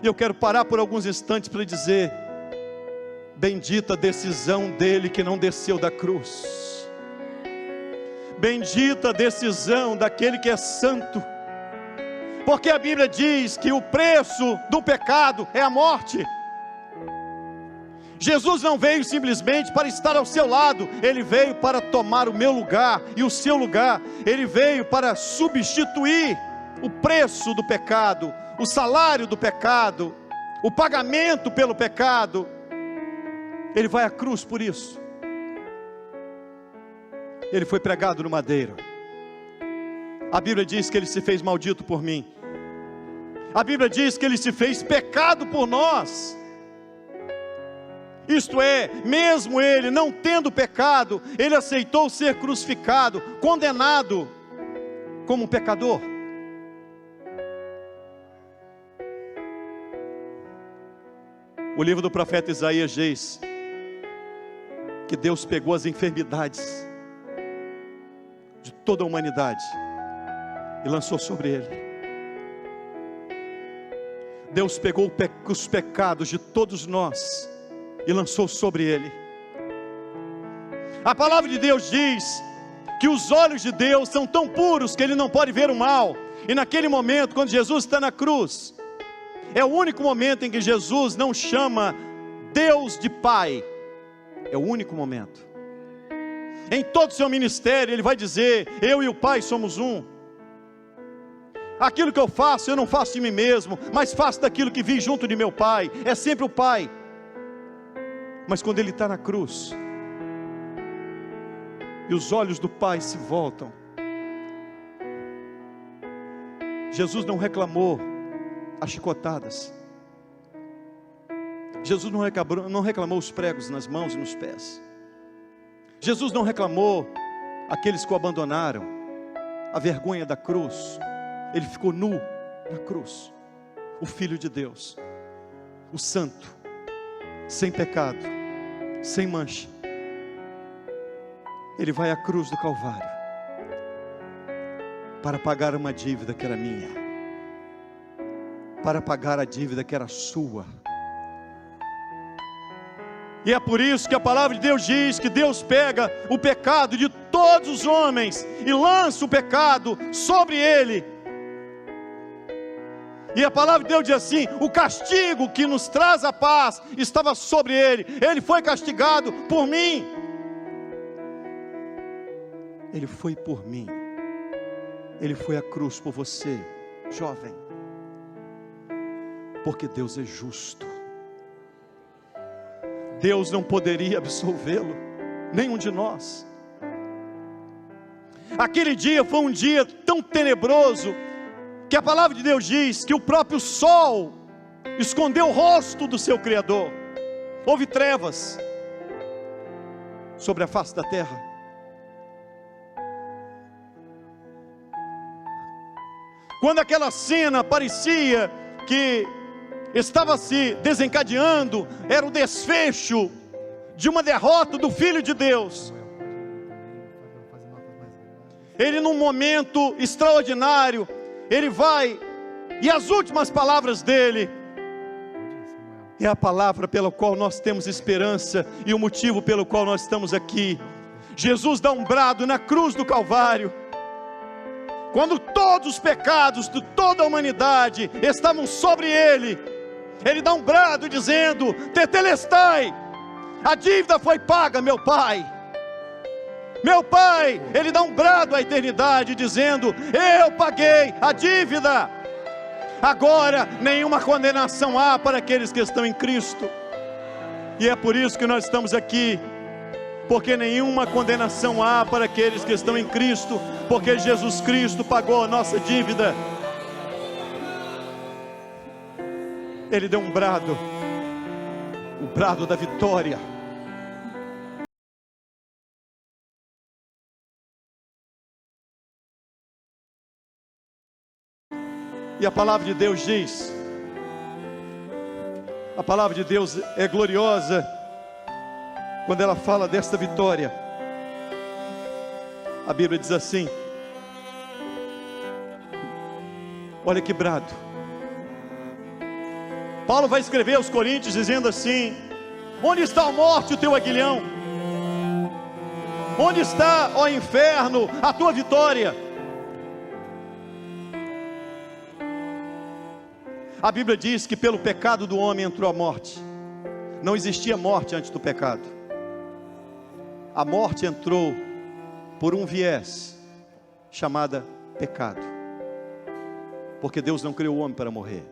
E eu quero parar por alguns instantes para dizer: bendita a decisão dele que não desceu da cruz. Bendita a decisão daquele que é santo. Porque a Bíblia diz que o preço do pecado é a morte. Jesus não veio simplesmente para estar ao seu lado, Ele veio para tomar o meu lugar e o seu lugar. Ele veio para substituir o preço do pecado, o salário do pecado, o pagamento pelo pecado. Ele vai à cruz por isso. Ele foi pregado no madeiro. A Bíblia diz que Ele se fez maldito por mim. A Bíblia diz que Ele se fez pecado por nós. Isto é, mesmo Ele não tendo pecado, Ele aceitou ser crucificado, condenado como um pecador. O livro do profeta Isaías diz que Deus pegou as enfermidades de toda a humanidade e lançou sobre Ele. Deus pegou os pecados de todos nós e lançou sobre Ele. A palavra de Deus diz que os olhos de Deus são tão puros que Ele não pode ver o mal. E naquele momento, quando Jesus está na cruz, é o único momento em que Jesus não chama Deus de Pai. É o único momento. Em todo o seu ministério Ele vai dizer: eu e o Pai somos um. Aquilo que eu faço, eu não faço de mim mesmo, mas faço daquilo que vi junto de meu Pai. É sempre o Pai. Mas quando Ele está na cruz e os olhos do Pai se voltam, Jesus não reclamou as chicotadas. Jesus não reclamou os pregos nas mãos e nos pés. Jesus não reclamou aqueles que o abandonaram, a vergonha da cruz. Ele ficou nu na cruz. O Filho de Deus, o Santo, sem pecado, sem mancha. Ele vai à cruz do Calvário para pagar uma dívida que era minha, para pagar a dívida que era sua. E é por isso que a palavra de Deus diz que Deus pega o pecado de todos os homens e lança o pecado sobre ele. E a palavra de Deus diz assim: o castigo que nos traz a paz estava sobre ele. Ele foi castigado por mim. Ele foi por mim. Ele foi à cruz por você, jovem. Porque Deus é justo. Deus não poderia absolvê-lo, nenhum de nós. Aquele dia foi um dia tão tenebroso, que a palavra de Deus diz que o próprio sol escondeu o rosto do seu Criador. Houve trevas sobre a face da terra. Quando aquela cena parecia que estava se desencadeando, era o desfecho de uma derrota do Filho de Deus. Ele, num momento extraordinário, ele vai, e as últimas palavras dele é a palavra pela qual nós temos esperança e o motivo pelo qual nós estamos aqui. Jesus dá um brado na cruz do Calvário, quando todos os pecados de toda a humanidade estavam sobre ele. Ele dá um brado dizendo: Tetelestai, a dívida foi paga, meu Pai. Meu Pai, Ele dá um brado à eternidade dizendo: eu paguei a dívida. Agora nenhuma condenação há para aqueles que estão em Cristo. E é por isso que nós estamos aqui, porque nenhuma condenação há para aqueles que estão em Cristo, porque Jesus Cristo pagou a nossa dívida. Ele deu um brado, o brado da vitória. E a palavra de Deus diz, a palavra de Deus é gloriosa quando ela fala desta vitória. A Bíblia diz assim, olha que brado: Paulo vai escrever aos Coríntios dizendo assim: onde está a morte, o teu aguilhão? Onde está, ó inferno, a tua vitória? A Bíblia diz que pelo pecado do homem entrou a morte. Não existia morte antes do pecado. A morte entrou por um viés chamada pecado. Porque Deus não criou o homem para morrer.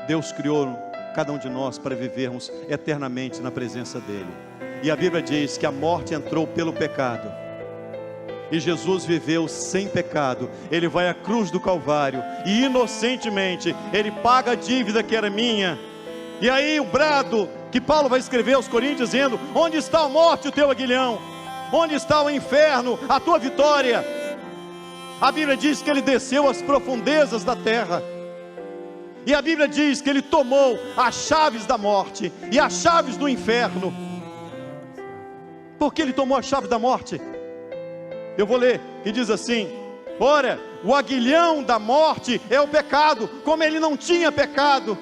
Deus criou cada um de nós para vivermos eternamente na presença dEle. E a Bíblia diz que a morte entrou pelo pecado. E Jesus viveu sem pecado. Ele vai à cruz do Calvário e inocentemente Ele paga a dívida que era minha. E aí o brado que Paulo vai escrever aos Coríntios dizendo: onde está a morte, o teu aguilhão? Onde está o inferno, a tua vitória? A Bíblia diz que Ele desceu às profundezas da terra. E a Bíblia diz que Ele tomou as chaves da morte e as chaves do inferno. Por que Ele tomou as chaves da morte? Eu vou ler, que diz assim: ora, o aguilhão da morte é o pecado. Como Ele não tinha pecado,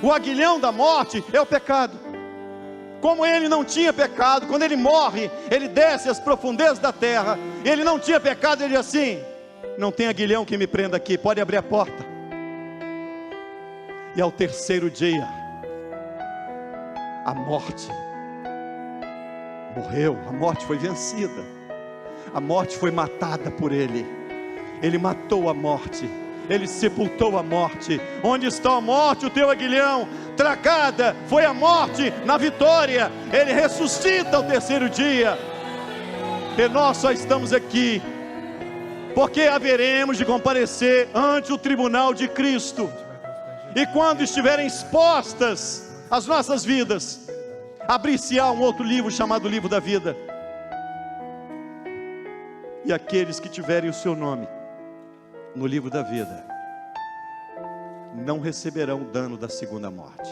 o aguilhão da morte é o pecado. Como Ele não tinha pecado, quando Ele morre, Ele desce às profundezas da terra. Ele não tinha pecado, Ele diz assim: não tem aguilhão que me prenda aqui, pode abrir a porta. E ao terceiro dia, a morte morreu, a morte foi vencida, a morte foi matada por Ele. Ele matou a morte, Ele sepultou a morte. Onde está a morte, o teu aguilhão? Tragada foi a morte na vitória. Ele ressuscita ao terceiro dia. E nós só estamos aqui porque haveremos de comparecer ante o tribunal de Cristo. E quando estiverem expostas as nossas vidas, abrir-se-á um outro livro chamado livro da vida. E aqueles que tiverem o seu nome no livro da vida não receberão o dano da segunda morte.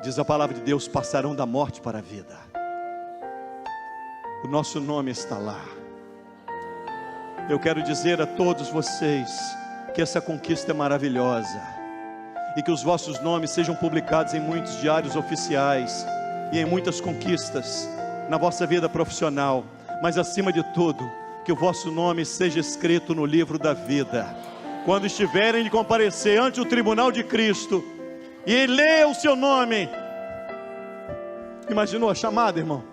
Diz a palavra de Deus: passarão da morte para a vida. O nosso nome está lá. Eu quero dizer a todos vocês que essa conquista é maravilhosa, e que os vossos nomes sejam publicados em muitos diários oficiais e em muitas conquistas na vossa vida profissional, mas acima de tudo, que o vosso nome seja escrito no livro da vida. Quando estiverem de comparecer ante o tribunal de Cristo e ler o seu nome, imaginou a chamada, irmão?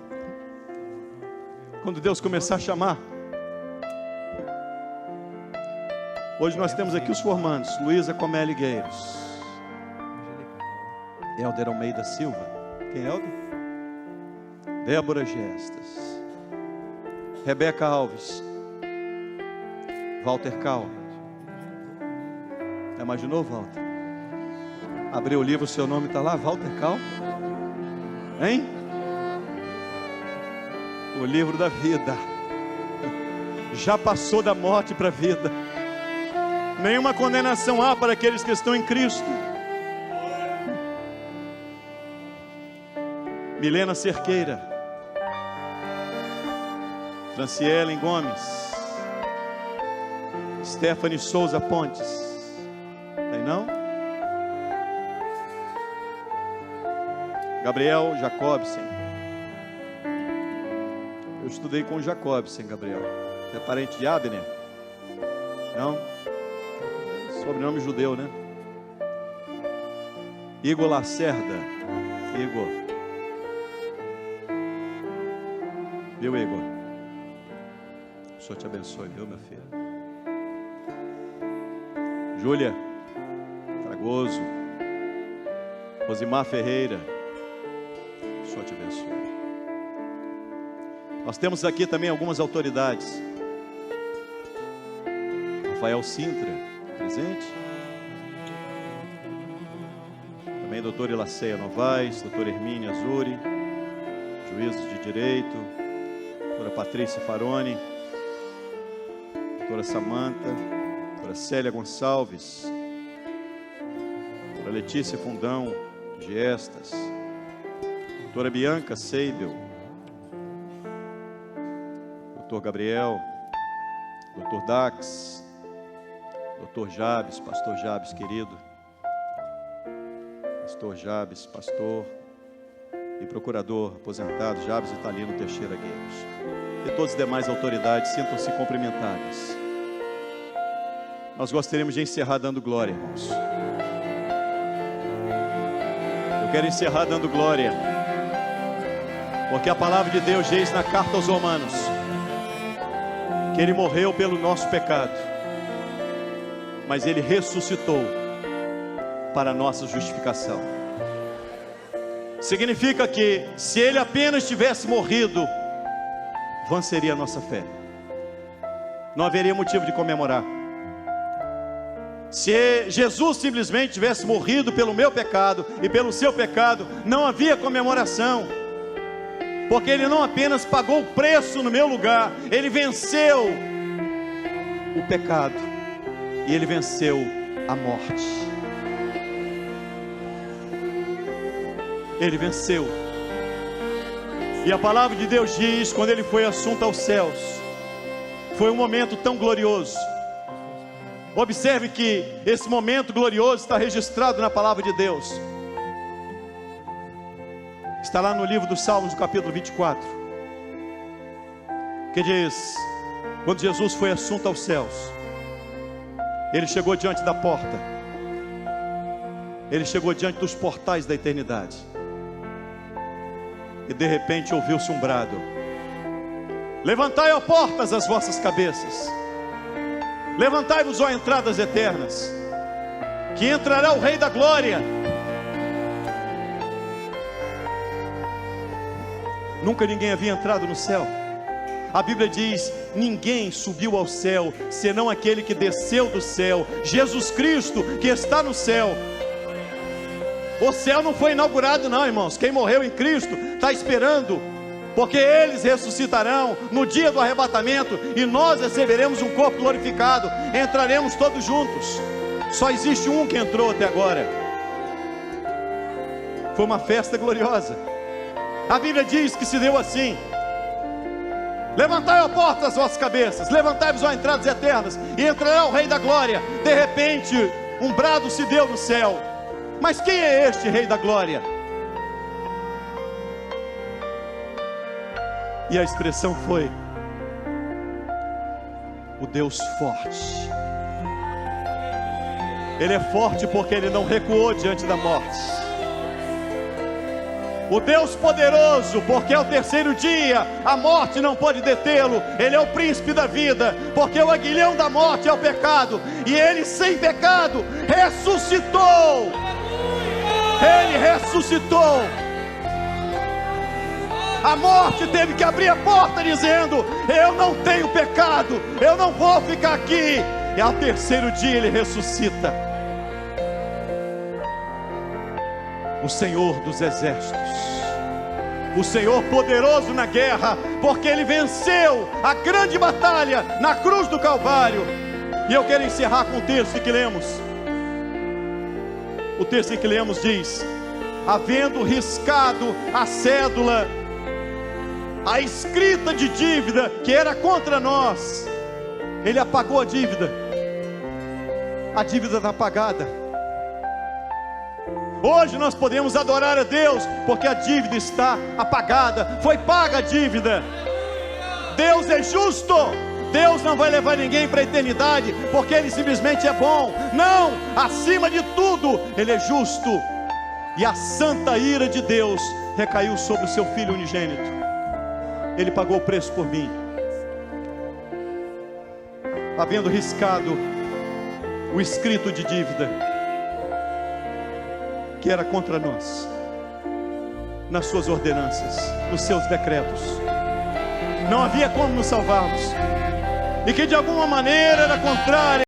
Quando Deus começar a chamar. Hoje nós temos aqui os formandos: Luísa Comelli Gueiros, Helder Almeida Silva. Quem é Helder? Débora Gestas, Rebeca Alves, Walter Cal. Imaginou, Walter? Abriu o livro, o seu nome está lá, Walter Cal. Hein? O livro da vida. Já passou da morte para a vida. Nenhuma condenação há para aqueles que estão em Cristo. Milena Cerqueira, Franciele Gomes, Stephanie Souza Pontes. Tem não? Gabriel Jacobsen. Eu estudei com o Jacobsen, Gabriel. É parente de Abner? Não? Sobrenome judeu, né? Igor Lacerda. Igor. Viu, Igor? O Senhor te abençoe, viu, meu filho? Júlia Fragoso. Rosimar Ferreira. O Senhor te abençoe. Nós temos aqui também algumas autoridades. Rafael Sintra, presente. Também doutora Ilaceia Novaes, doutora Hermínia Azuri, juízes de direito, doutora Patrícia Faroni, doutora Samanta, doutora Célia Gonçalves, doutora Letícia Fundão de Estas, doutora Bianca Seibel, doutor Gabriel, doutor Dax, Doutor Jabes, pastor Jabes, querido. Pastor Jabes, pastor e procurador aposentado Jabes Italino Teixeira Gueiros. E todas as demais autoridades sintam-se cumprimentadas. Nós gostaríamos de encerrar dando glória, irmãos. Eu quero encerrar dando glória, porque a palavra de Deus diz na carta aos Romanos que Ele morreu pelo nosso pecado, mas Ele ressuscitou para a nossa justificação. Significa que se Ele apenas tivesse morrido, vã seria a nossa fé, não haveria motivo de comemorar. Se Jesus simplesmente tivesse morrido pelo meu pecado e pelo seu pecado, não havia comemoração, porque Ele não apenas pagou o preço no meu lugar, Ele venceu o pecado e Ele venceu a morte. Ele venceu. E a palavra de Deus diz, quando Ele foi assunto aos céus, foi um momento tão glorioso. Observe que esse momento glorioso está registrado na palavra de Deus. Está lá no livro dos Salmos, no capítulo 24, que diz: quando Jesus foi assunto aos céus, Ele chegou diante da porta, Ele chegou diante dos portais da eternidade, e de repente ouviu-se um brado: levantai, ó portas, as vossas cabeças, levantai-vos, ó entradas eternas, que entrará o Rei da Glória. Nunca ninguém havia entrado no céu. A Bíblia diz: ninguém subiu ao céu, senão aquele que desceu do céu, Jesus Cristo, que está no céu. O céu não foi inaugurado não, irmãos. Quem morreu em Cristo está esperando, porque eles ressuscitarão no dia do arrebatamento, e nós receberemos um corpo glorificado, entraremos todos juntos. Só existe um que entrou até agora. Foi uma festa gloriosa. A Bíblia diz que se deu assim: levantai, ó portas, as vossas cabeças, levantai-vos, ó entradas eternas, e entrará o Rei da Glória. De repente um brado se deu no céu: mas quem é este Rei da Glória? E a expressão foi: o Deus forte. Ele é forte porque Ele não recuou diante da morte. O Deus poderoso, porque ao terceiro dia a morte não pode detê-lo. Ele é o príncipe da vida, porque o aguilhão da morte é o pecado, e Ele sem pecado ressuscitou. Ele ressuscitou. A morte teve que abrir a porta dizendo: eu não tenho pecado, eu não vou ficar aqui. E ao terceiro dia Ele ressuscita. O Senhor dos exércitos, o Senhor poderoso na guerra, porque Ele venceu a grande batalha na cruz do Calvário. E eu quero encerrar com o texto que lemos. O texto que lemos diz: havendo riscado a cédula, a escrita de dívida que era contra nós, Ele apagou a dívida. A dívida está pagada. Hoje nós podemos adorar a Deus, porque a dívida está apagada. Foi paga a dívida. Deus é justo. Deus não vai levar ninguém para a eternidade porque Ele simplesmente é bom. Não, acima de tudo Ele é justo. E a santa ira de Deus recaiu sobre o seu Filho unigênito. Ele pagou o preço por mim. Havendo riscado o escrito de dívida que era contra nós, nas suas ordenanças, nos seus decretos, não havia como nos salvarmos, e que de alguma maneira era contrária